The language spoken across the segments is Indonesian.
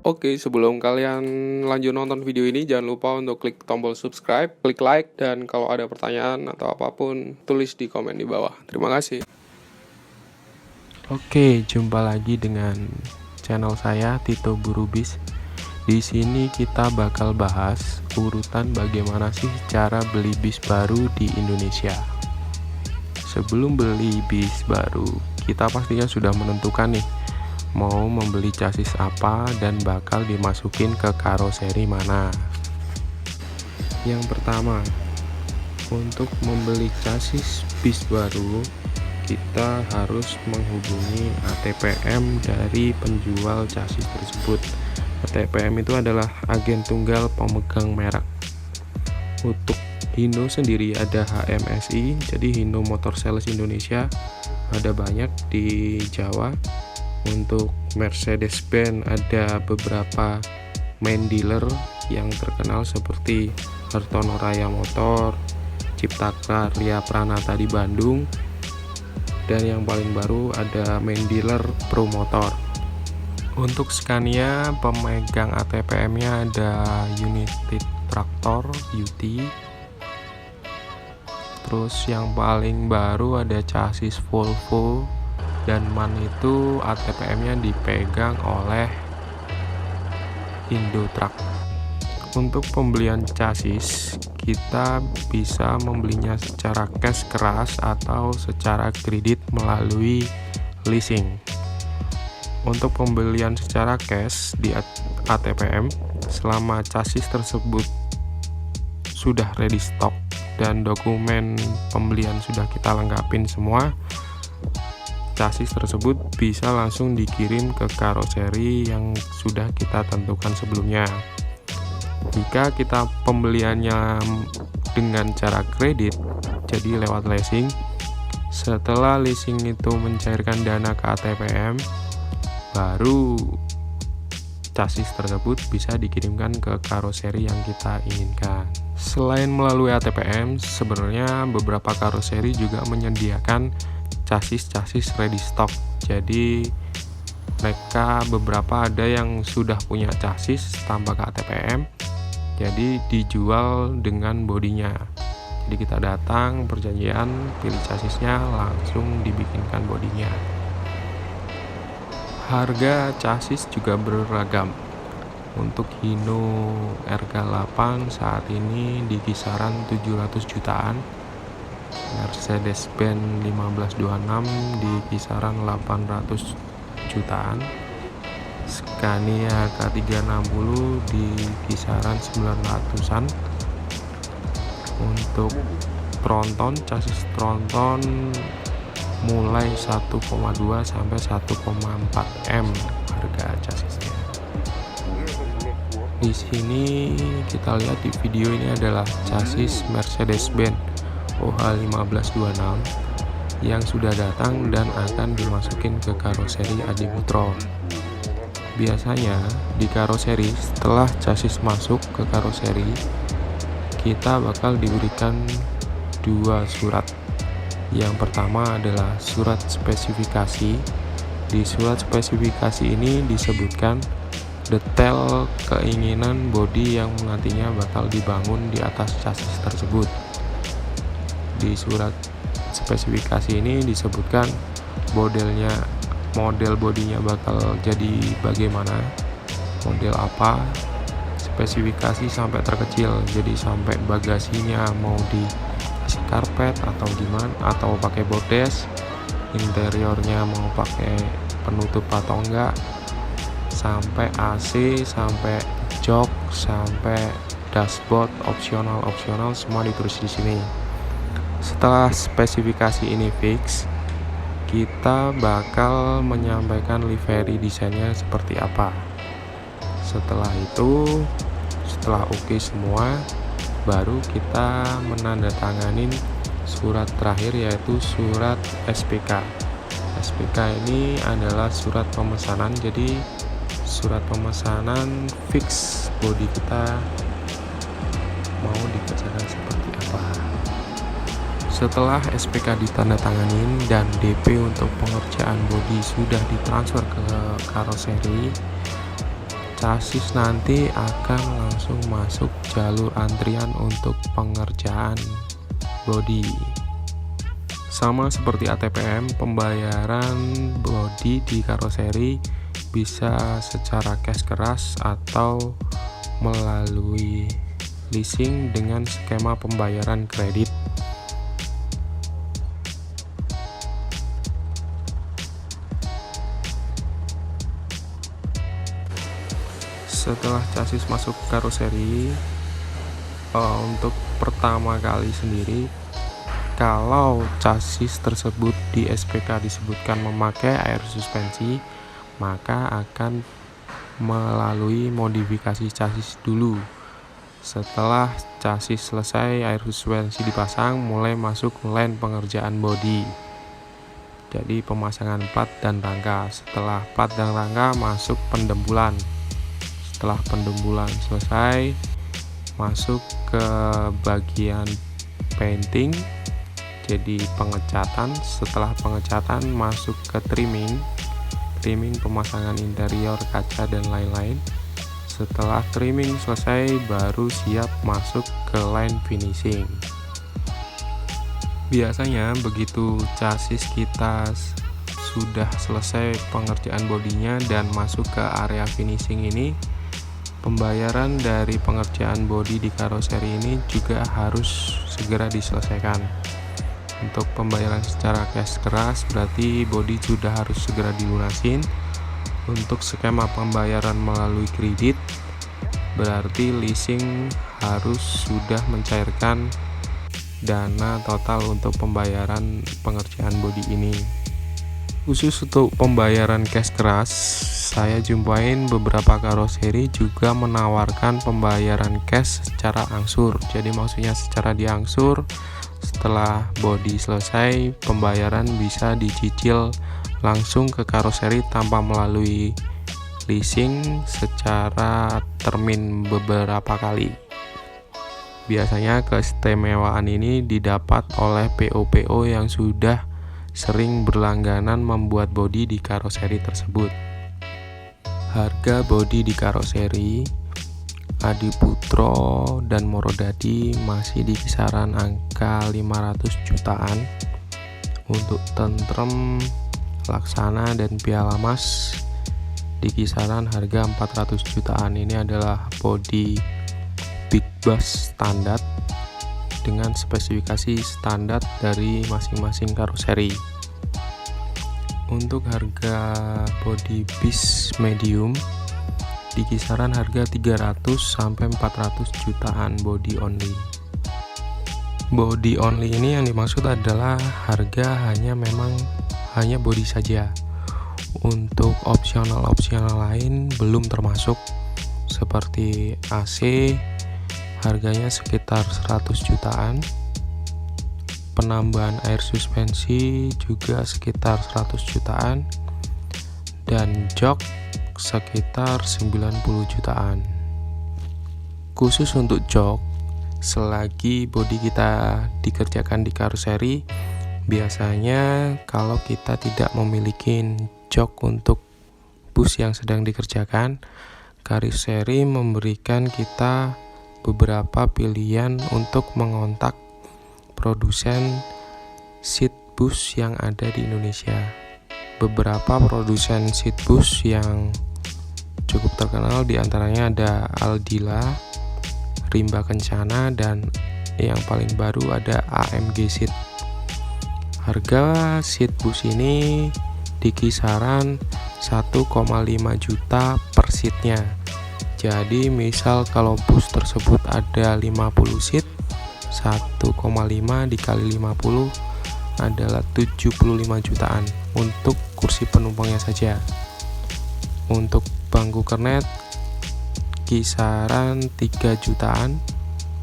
Oke, sebelum kalian lanjut nonton video ini, jangan lupa untuk klik tombol subscribe, klik like, dan kalau ada pertanyaan atau apapun, tulis di komen di bawah. Terima kasih. Oke, jumpa lagi dengan channel saya Tito Burubis. Di sini kita bakal bahas urutan bagaimana sih cara beli bis baru di Indonesia. Sebelum beli bis baru, kita pastinya sudah menentukan nih mau membeli chassis apa dan bakal dimasukin ke karoseri mana. Yang pertama, untuk membeli chassis bis baru, kita harus menghubungi ATPM dari penjual chassis tersebut. ATPM itu adalah agen tunggal pemegang merek. Untuk Hino sendiri ada HMSI, jadi Hino Motor Sales Indonesia, ada banyak di Jawa. Untuk Mercedes-Benz ada beberapa main dealer yang terkenal seperti Hartono Raya Motor, Cipta Karya Pranata di Bandung, dan yang paling baru ada main dealer Promotor. Untuk Scania, pemegang ATPM-nya ada United Tractor UT. Terus yang paling baru ada chassis Volvo, dan MAN itu ATPM-nya dipegang oleh Indotruck. Untuk pembelian chassis, kita bisa membelinya secara cash keras atau secara kredit melalui leasing. Untuk pembelian secara cash di ATPM, selama chassis tersebut sudah ready stock dan dokumen pembelian sudah kita lengkapin semua, chassis tersebut bisa langsung dikirim ke karoseri yang sudah kita tentukan sebelumnya. Jika kita pembeliannya dengan cara kredit, jadi lewat leasing, setelah leasing itu mencairkan dana ke ATPM, baru chassis tersebut bisa dikirimkan ke karoseri yang kita inginkan. Selain melalui ATPM, sebenarnya beberapa karoseri juga menyediakan chassis ready stock. Jadi mereka beberapa ada yang sudah punya chassis tanpa ke ATPM, jadi dijual dengan bodinya. Jadi kita datang, perjanjian, pilih chassisnya, langsung dibikinkan bodinya. Harga chassis juga beragam. Untuk Hino RK8 saat ini di kisaran 700 jutaan, Mercedes-Benz 1526 di kisaran 800 jutaan, Scania K360 di kisaran 900-an. Untuk tronton, chassis tronton mulai 1,2 sampai 1,4 M harga chassisnya. Di sini kita lihat di video ini adalah chassis Mercedes-Benz OH1526 yang sudah datang dan akan dimasukin ke karoseri Adimutro. Biasanya di karoseri, setelah chassis masuk ke karoseri, kita bakal diberikan dua surat. Yang pertama adalah surat spesifikasi. Di surat spesifikasi ini disebutkan detail keinginan bodi yang nantinya bakal dibangun di atas chassis tersebut. Di surat spesifikasi ini disebutkan model bodinya bakal jadi bagaimana, model apa, spesifikasi sampai terkecil, jadi sampai bagasinya mau dikasih karpet atau gimana, atau pakai bordes, interiornya mau pakai penutup atau enggak, sampai AC, sampai jok, sampai dashboard opsional semua ditulis di sini. Setelah spesifikasi ini fix, kita bakal menyampaikan livery desainnya seperti apa. Setelah itu, setelah oke semua, baru kita menandatanganin surat terakhir, yaitu surat SPK. SPK ini adalah surat pemesanan, jadi surat pemesanan fix bodi kita mau dikerjakan seperti apa. Setelah SPK ditandatanganin dan DP untuk pengerjaan bodi sudah ditransfer ke karoseri, chassis nanti akan langsung masuk jalur antrian untuk pengerjaan bodi. Sama seperti ATPM, pembayaran bodi di karoseri bisa secara cash keras atau melalui leasing dengan skema pembayaran kredit. Setelah chassis masuk karoseri, untuk pertama kali sendiri, kalau chassis tersebut di SPK disebutkan memakai air suspensi, maka akan melalui modifikasi chassis dulu. Setelah chassis selesai, air suspensi dipasang, mulai masuk line pengerjaan bodi. Jadi pemasangan plat dan rangka. Setelah plat dan rangka, masuk pendembulan. Setelah pendembulan selesai, masuk ke bagian painting, jadi pengecatan. Setelah pengecatan, masuk ke trimming, pemasangan interior, kaca dan lain-lain. Setelah trimming selesai, baru siap masuk ke line finishing. Biasanya begitu chassis kita sudah selesai pengerjaan bodinya dan masuk ke area finishing ini, pembayaran dari pengerjaan bodi di karoseri ini juga harus segera diselesaikan. Untuk pembayaran secara cash keras berarti bodi sudah harus segera dilunasin. Untuk skema pembayaran melalui kredit berarti leasing harus sudah mencairkan dana total untuk pembayaran pengerjaan bodi ini. Khusus untuk pembayaran cash keras, saya jumpain beberapa karoseri juga menawarkan pembayaran cash secara angsur. Jadi maksudnya secara diangsur, setelah bodi selesai, pembayaran bisa dicicil langsung ke karoseri tanpa melalui leasing secara termin beberapa kali. Biasanya keistimewaan ini didapat oleh PO-PO yang sudah sering berlangganan membuat bodi di karoseri tersebut. Harga bodi di karoseri Adiputro dan Morodadi masih di kisaran angka 500 jutaan. Untuk Tentrem, Laksana dan Piala Mas di kisaran harga 400 jutaan. Ini adalah bodi big bass standar dengan spesifikasi standar dari masing-masing karoseri. Untuk harga bodi bis medium di kisaran harga 300 sampai 400 jutaan body only. Body only ini yang dimaksud adalah harga hanya body saja. Untuk opsional lain belum termasuk, seperti AC harganya sekitar 100 jutaan. Penambahan air suspensi juga sekitar 100 jutaan, dan jok sekitar 90 jutaan. Khusus untuk jok, selagi bodi kita dikerjakan di karoseri, biasanya kalau kita tidak memiliki jok untuk bus yang sedang dikerjakan, karoseri memberikan kita beberapa pilihan untuk mengontak produsen seat bus yang ada di Indonesia. Beberapa produsen seat bus yang cukup terkenal diantaranya ada Aldila, Rimba Kencana, dan yang paling baru ada AMG Seat. Harga seat bus ini di kisaran 1,5 juta per seatnya. Jadi misal kalau bus tersebut ada 50 seat, 1,5 dikali 50 adalah 75 jutaan untuk kursi penumpangnya saja. Untuk bangku kernet kisaran 3 jutaan,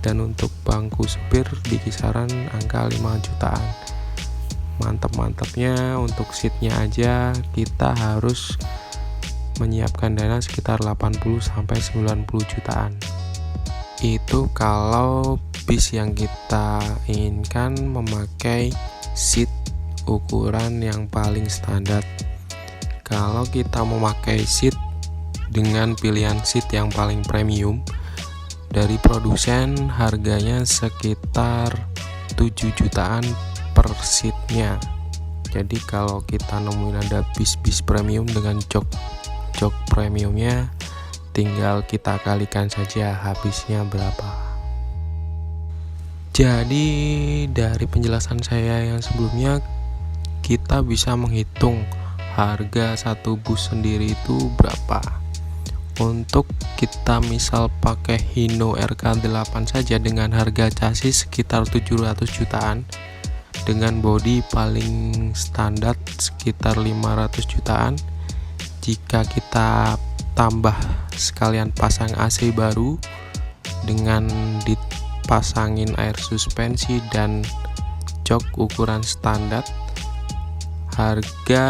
dan untuk bangku supir di kisaran angka 5 jutaan. Mantap-mantapnya untuk seatnya aja kita harus menyiapkan dana sekitar 80 sampai 90 jutaan. Itu kalau bis yang kita inginkan memakai seat ukuran yang paling standar. Kalau kita memakai seat dengan pilihan seat yang paling premium. Dari produsen harganya sekitar 7 jutaan per seatnya. Jadi kalau kita nemuin ada bis-bis premium dengan jok premiumnya, tinggal kita kalikan saja habisnya berapa. Jadi dari penjelasan saya yang sebelumnya, kita bisa menghitung harga satu bus sendiri itu berapa. Untuk kita misal pakai Hino RK8 saja dengan harga chassis sekitar 700 jutaan, dengan bodi paling standar sekitar 500 jutaan. Jika kita tambah sekalian pasang AC baru dengan dipasangin air suspensi dan jok ukuran standar, harga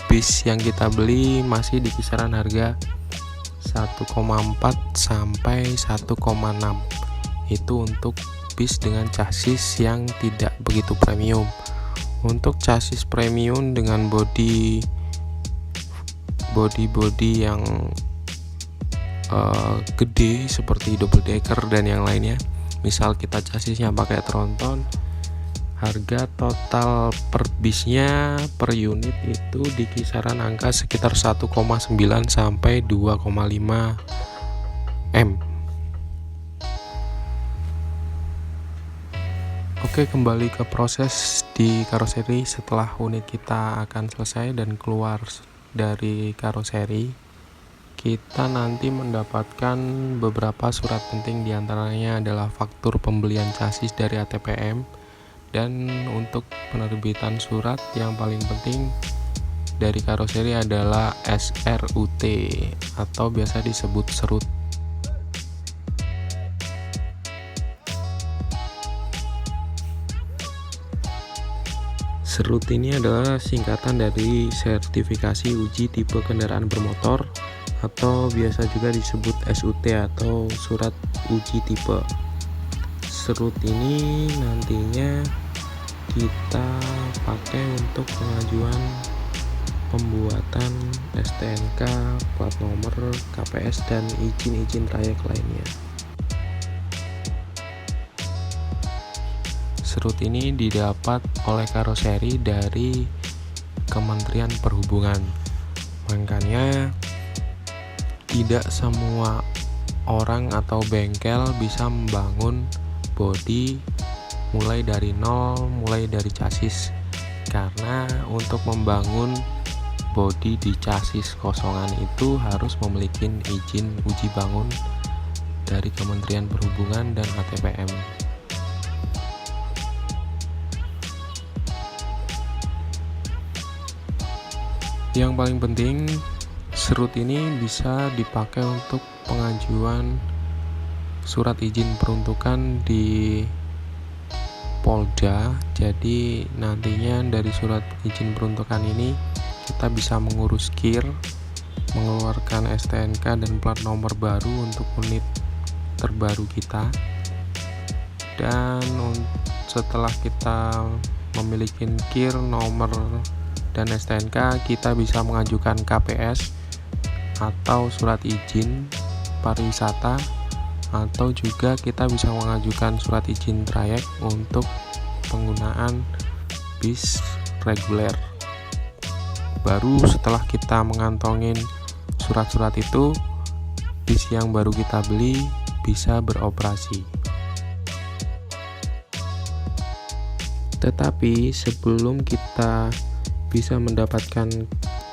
bis yang kita beli masih di kisaran harga 1,4 sampai 1,6. Itu untuk bis dengan chassis yang tidak begitu premium. Untuk chassis premium dengan bodi yang gede seperti double decker dan yang lainnya, misal kita chassisnya pakai tronton, harga total per bisnya per unit itu di kisaran angka sekitar 1,9 sampai 2,5 M. Oke, kembali ke proses di karoseri. Setelah unit kita akan selesai dan keluar dari karoseri, kita nanti mendapatkan beberapa surat penting, diantaranya adalah faktur pembelian chassis dari ATPM. Dan untuk penerbitan surat yang paling penting dari karoseri adalah SRUT atau biasa disebut serut. Serut ini adalah singkatan dari sertifikasi uji tipe kendaraan bermotor atau biasa juga disebut SUT atau surat uji tipe. Serut ini nantinya kita pakai untuk pengajuan pembuatan STNK, plat nomor, KPS, dan izin-izin trayek lainnya. Serut ini didapat oleh karoseri dari Kementerian Perhubungan. Makanya tidak semua orang atau bengkel bisa membangun bodi mulai dari nol, mulai dari chassis, karena untuk membangun bodi di chassis kosongan itu harus memiliki izin uji bangun dari Kementerian Perhubungan dan ATPM. Yang paling penting, serut ini bisa dipakai untuk pengajuan surat izin peruntukan di Polda. Jadi nantinya dari surat izin peruntukan ini kita bisa mengurus KIR, mengeluarkan STNK dan plat nomor baru untuk unit terbaru kita. Dan setelah kita memiliki KIR, nomor dan STNK, kita bisa mengajukan KPS atau surat izin pariwisata, atau juga kita bisa mengajukan surat izin trayek untuk penggunaan bis reguler. Baru setelah kita mengantongin surat-surat itu, bis yang baru kita beli bisa beroperasi. Tetapi sebelum kita bisa mendapatkan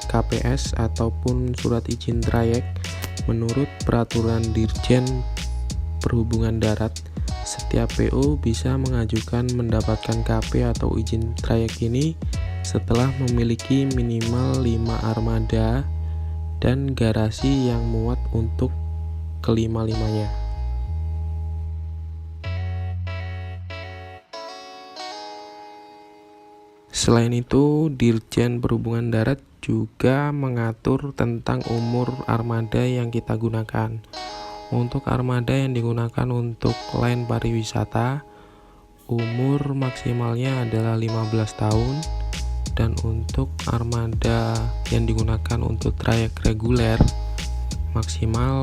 KPS ataupun surat izin trayek, menurut peraturan Dirjen Perhubungan Darat, setiap PO bisa mengajukan mendapatkan KP atau izin trayek ini setelah memiliki minimal 5 armada dan garasi yang muat untuk kelima-limanya. Selain itu, Dirjen Perhubungan Darat juga mengatur tentang umur armada yang kita gunakan. Untuk armada yang digunakan untuk line pariwisata, umur maksimalnya adalah 15 tahun, Dan untuk armada yang digunakan untuk trayek reguler, maksimal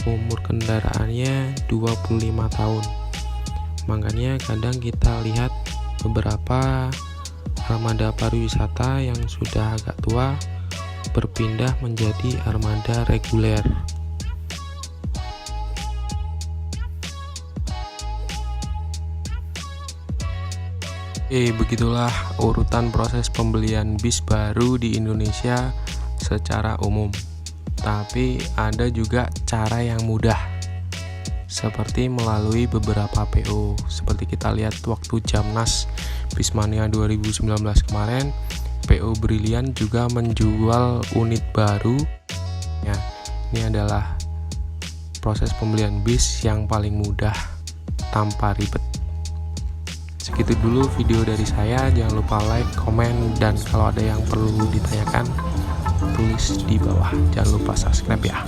umur kendaraannya 25 tahun. Makanya kadang kita lihat beberapa armada pariwisata yang sudah agak tua berpindah menjadi armada reguler. Begitulah urutan proses pembelian bis baru di Indonesia secara umum. Tapi ada juga cara yang mudah, seperti melalui beberapa PO. Seperti kita lihat waktu Jamnas Bismania 2019 kemarin, PO Brilian juga menjual unit baru. Ya, ini adalah proses pembelian bis yang paling mudah tanpa ribet. Segitu dulu video dari saya. Jangan lupa like, komen, dan kalau ada yang perlu ditanyakan tulis di bawah. Jangan lupa subscribe ya.